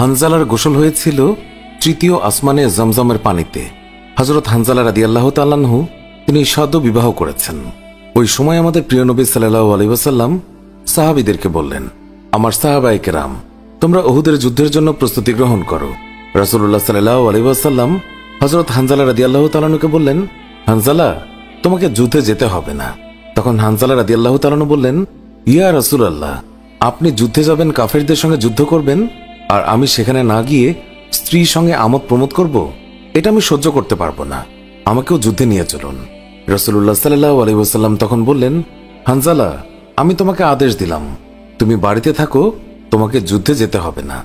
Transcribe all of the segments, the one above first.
হানজালার গোসল হয়েছিল তৃতীয় আসমানে জমজমের পানিতে। হযরত হানজালা রাদিয়াল্লাহু তাআলা আনহু তিনি সদ্য বিবাহ করেছেন। ওই সময় আমাদের প্রিয় নবী সাল্লাল্লাহু আলাইহি ওয়াসাল্লাম সাহাবীদেরকে বললেন, আমার সাহাবায়ে কেরাম, তোমরা উহুদের যুদ্ধের জন্য প্রস্তুতি গ্রহণ করো। রাসূলুল্লাহ সাল্লাল্লাহু আলাইহি ওয়াসাল্লাম হযরত হানজালা রাদিয়াল্লাহু তাআলা আনহুকে বললেন, হানজালা, তোমাকে যুদ্ধে যেতে হবে না। তখন হানজালা রাদিয়াল্লাহু তাআলা আনহু বললেন, ইয়া রাসূলুল্লাহ, আপনি যুদ্ধে যাবেন, কাফেরদের সঙ্গে যুদ্ধ করবেন, আর আমি সেখানে না গিয়ে স্ত্রীর সঙ্গে আমোদ প্রমোদ করব? এটা আমি সহ্য করতে পারবো না, আমাকেও যুদ্ধে নিয়ে চলুন। রাসূলুল্লাহ সাল্লাল্লাহু আলাইহি ওয়াসাল্লাম তখন বললেন, হানজালা, আমি তোমাকে আদেশ দিলাম, তুমি বাড়িতে থাকো, তোমাকে যুদ্ধে যেতে হবে না।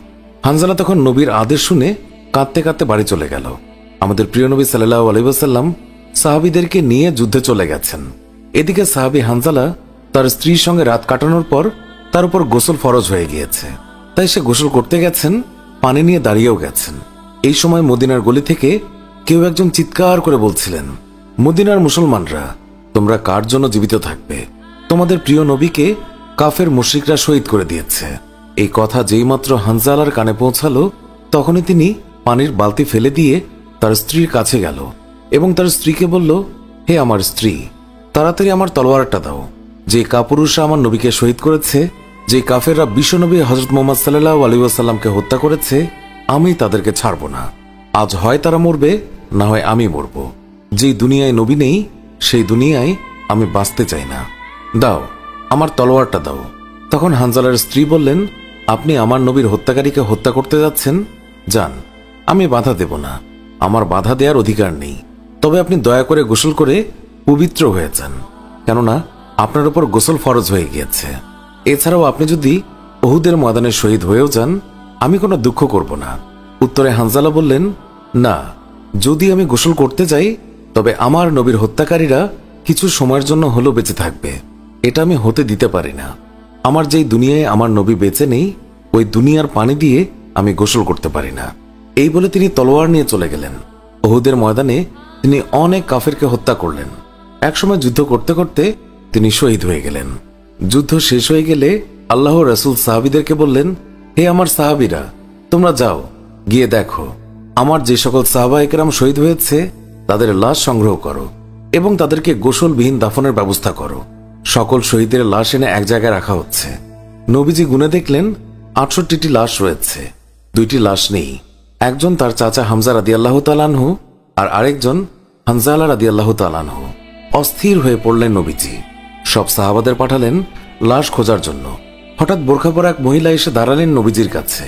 হানজালা তখন নবীর আদেশ শুনে কাঁদতে কাঁদতে বাড়ি চলে গেল। আমাদের প্রিয় নবী সাল্লাল্লাহু আলাইহি ওয়াসাল্লাম সাহাবীদেরকে নিয়ে যুদ্ধে চলে গেছেন। এদিকে সাহাবী হানজালা তার স্ত্রীর সঙ্গে রাত কাটানোর পর তার উপর গোসল ফরজ হয়ে গিয়েছে, তাই সে গোসল করতে গেছেন, পানি নিয়ে দাঁড়িয়েও গেছেন। এই সময় মদিনার গলি থেকে কেউ একজন চিৎকার করে বলছিলেন, মদিনার মুসলমানরা, তোমরা কার জন্য জীবিত থাকবে? তোমাদের প্রিয় নবীকে কাফের মুশরিকরা শহীদ করে দিয়েছে। এই কথা যেই মাত্র হানজালার কানে পৌঁছালো, তখনই তিনি পানির বালতি ফেলে দিয়ে তার স্ত্রীর কাছে গেল এবং তার স্ত্রীকে বলল, হে আমার স্ত্রী, তাড়াতাড়ি আমার তলোয়ারটা দাও। যে কাপুরুষরা আমার নবীকে শহীদ করেছে, যে কাফেররা বিশ্বনবী হযরত মুহাম্মদ সাল্লাল্লাহু আলাইহি ওয়াসাল্লামকে হত্যা করেছে, আমি তাদেরকে ছাড়ব না। আজ হয় তারা মরবে, না হয় আমি মরব। যেই দুনিয়ায় নবী নেই, সেই দুনিয়ায় আমি বাঁচতে চাই না। দাও, আমার তলোয়ারটা দাও। তখন হানজালার স্ত্রী বললেন, আপনি আমার নবীর হত্যাকারীকে হত্যা করতে যাচ্ছেন? যান, আমি বাধা দেব না, আমার বাধা দেওয়ার অধিকার নেই। তবে আপনি দয়া করে গোসল করে পবিত্র হয়ে যান, কেননা আপনার উপর গোসল ফরজ হয়ে গিয়েছে। এছাড়াও আপনি যদি উহুদের ময়দানে শহীদ হয়েও যান, আমি কোনো দুঃখ করব না। উত্তরে হানজালা বললেন, না, যদি আমি গোসল করতে যাই, তবে আমার নবীর হত্যাকারীরা কিছু সময়ের জন্য হলেও বেঁচে থাকবে। এটা আমি হতে দিতে পারি না। আমার যেই দুনিয়ায় আমার নবী বেঁচে নেই, ওই দুনিয়ার পানি দিয়ে আমি গোসল করতে পারি না। এই বলে তিনি তলোয়ার নিয়ে চলে গেলেন। উহুদের ময়দানে তিনি অনেক কাফেরকে হত্যা করলেন। একসময় যুদ্ধ করতে করতে তিনি শহীদ হয়ে গেলেন। যুদ্ধ শেষ হয়ে গেলে আল্লাহ রাসূল সাহাবীদেরকে বললেন, হে আমার সাহাবীরা, তোমরা যাও, গিয়ে দেখো আমার যে সকল সাহাবায়ে কেরাম শহীদ হয়েছে তাদের লাশ সংগ্রহ করো এবং তাদেরকে গোসলবিহীন দাফনের ব্যবস্থা করো। সকল শহীদের লাশ এনে এক জায়গায় রাখা হচ্ছে। নবীজি গুনে দেখলেন ৬৮টি লাশ রয়েছে, ২টি লাশ নেই। একজন তার চাচা হামজা রাদিয়াল্লাহু তাআলা আনহু, আর আরেকজন হানজালা রাদিয়াল্লাহু তাআলা আনহু। অস্থির হয়ে পড়লেন নবীজি। সব সাহাবাদের পাঠালেন লাশ খোঁজার জন্য। হঠাৎ বোরখা পরা এক মহিলা এসে দাঁড়ালেন নবীজির কাছে।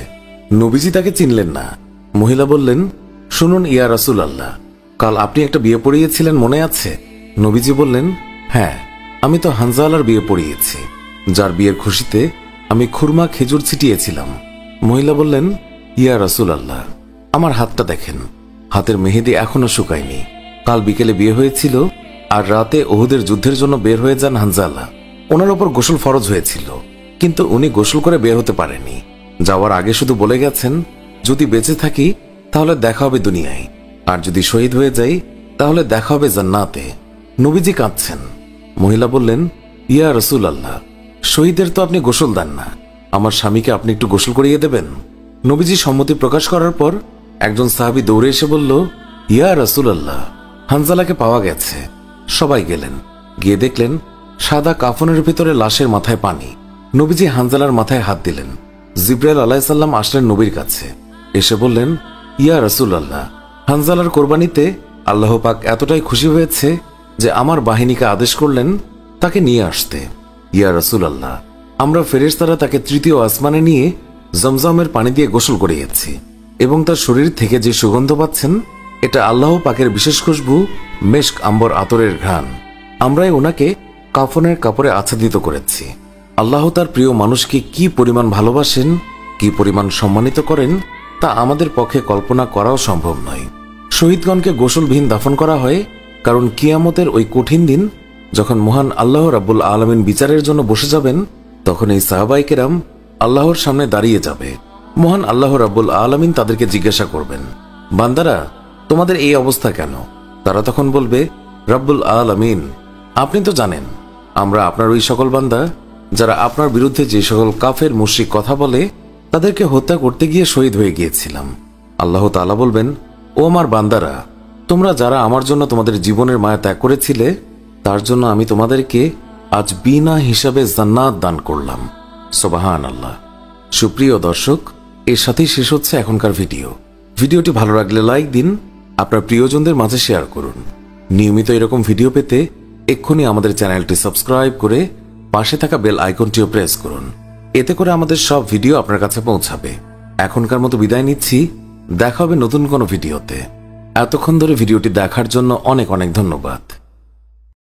নবীজি তাকে চিনলেন না। মহিলা বললেন, শুনুন ইয়া রাসূলুল্লাহ, কাল আপনি একটা বিয়ে পড়িয়েছিলেন, মনে আছে? নবীজি বললেন, হ্যাঁ, আমি তো হানজালার বিয়ে পড়িয়েছি, যার বিয়ের খুশিতে আমি খুরমা খেজুর ছিটিয়েছিলাম। মহিলা বললেন, ইয়া রাসূলুল্লাহ, আমার হাতটা দেখেন, হাতের মেহেদি এখনো শুকায়নি। কাল বিকেলে বিয়ে হয়েছিল, আর রাতে উহুদের যুদ্ধের জন্য বের হয়ে যান হানজালা। ওনার ওপর গোসল ফরজ হয়েছিল, কিন্তু উনি গোসল করে বের হতে পারেনি। যাওয়ার আগে শুধু বলে গেছেন, যদি বেঁচে থাকি তাহলে দেখা হবে দুনিয়ায়, আর যদি শহীদ হয়ে যাই তাহলে দেখা হবে জান্নাতে। নবীজি কাঁদছেন। মহিলা বললেন, ইয়া রাসূলুল্লাহ, শহীদের তো আপনি গোসল দেন না, আমার স্বামীকে আপনি একটু গোসল করিয়ে দেবেন। নবীজি সম্মতি প্রকাশ করার পর একজন সাহাবী দৌড়ে এসে বলল, ইয়া রাসূলুল্লাহ, হানজালাকে পাওয়া গেছে। সবাই গেলেন, গিয়ে দেখলেন সাদা কাফনের ভিতরে লাশের মাথায় পানি। নবীজি হানজালার মাথায় হাত দিলেন। জিবরাইল আলাইহিস সালাম আসলেন নবীর কাছে, এসে বললেন, ইয়া রাসূলুল্লাহ, হানজালার কোরবানিতে আল্লাহ পাক এতটাই খুশি হয়েছে যে আমার বাহিনীকে আদেশ করলেন তাকে নিয়ে আসতে। ইয়া রাসূলুল্লাহ, আমরা ফেরেশতারা তাকে তৃতীয় আসমানে নিয়ে জমজমের পানি দিয়ে গোসল করিয়েছি এবং তার শরীর থেকে যে সুগন্ধ পাচ্ছেন, এটা আল্লাহ পাকের বিশেষ খুশবু, মেশক আম্বর আতরের ঘ্রাণ। আমরাই ওনাকে কাফনের কাপড়ে আচ্ছাদিত করেছি। আল্লাহ তার প্রিয় মানুষকে কি পরিমাণ ভালোবাসেন, কি পরিমাণ সম্মানিত করেন, তা আমাদের পক্ষে কল্পনা করাও সম্ভব নয়। শহীদগণকে গোসলবিহীন দাফন করা হয়, কারণ কিয়ামতের ওই কঠিন দিন যখন মহান আল্লাহ রাব্বুল আলামিন বিচারের জন্য বসে যাবেন, তখন এই সাহাবায়ে কেরাম আল্লাহর সামনে দাঁড়িয়ে যাবে। মহান আল্লাহ রাব্বুল আলামিন তাদেরকে জিজ্ঞাসা করবেন, বান্দারা, তোমাদের এই অবস্থা কেন? তারা তখন বলবে, রাব্বুল আলামিন, আপনি তো জানেন আমরা আপনার ওই সকল বান্দা যারা আপনার বিরুদ্ধে যে সকল কাফের মুশরিক কথা বলে তাদেরকে হত্যা করতে গিয়ে শহীদ হয়ে গিয়েছিলাম। আল্লাহ তাআলা বলবেন, ও আমার বান্দারা, তোমরা যারা আমার জন্য তোমাদের জীবনের মায়া ত্যাগ করেছিলে, তার জন্য আমি তোমাদেরকে আজ বিনা হিসাবে জান্নাত দান করলাম। সুবহানাল্লাহ। সুপ্রিয় দর্শক, এর সাথেই শেষ হচ্ছে এখনকার ভিডিওটি ভালো লাগলে লাইক দিন, আপনার প্রিয়জনদের মাঝে শেয়ার করুন। নিয়মিত এরকম ভিডিও পেতে এক্ষুনি আমাদের চ্যানেলটি সাবস্ক্রাইব করে পাশে থাকা বেল আইকনটিও প্রেস করুন। এতে করে আমাদের সব ভিডিও আপনার কাছে পৌঁছাবে। এখনকার মতো বিদায় নিচ্ছি, দেখা হবে নতুন কোনো ভিডিওতে। এতক্ষণ ধরে ভিডিওটি দেখার জন্য অনেক অনেক ধন্যবাদ।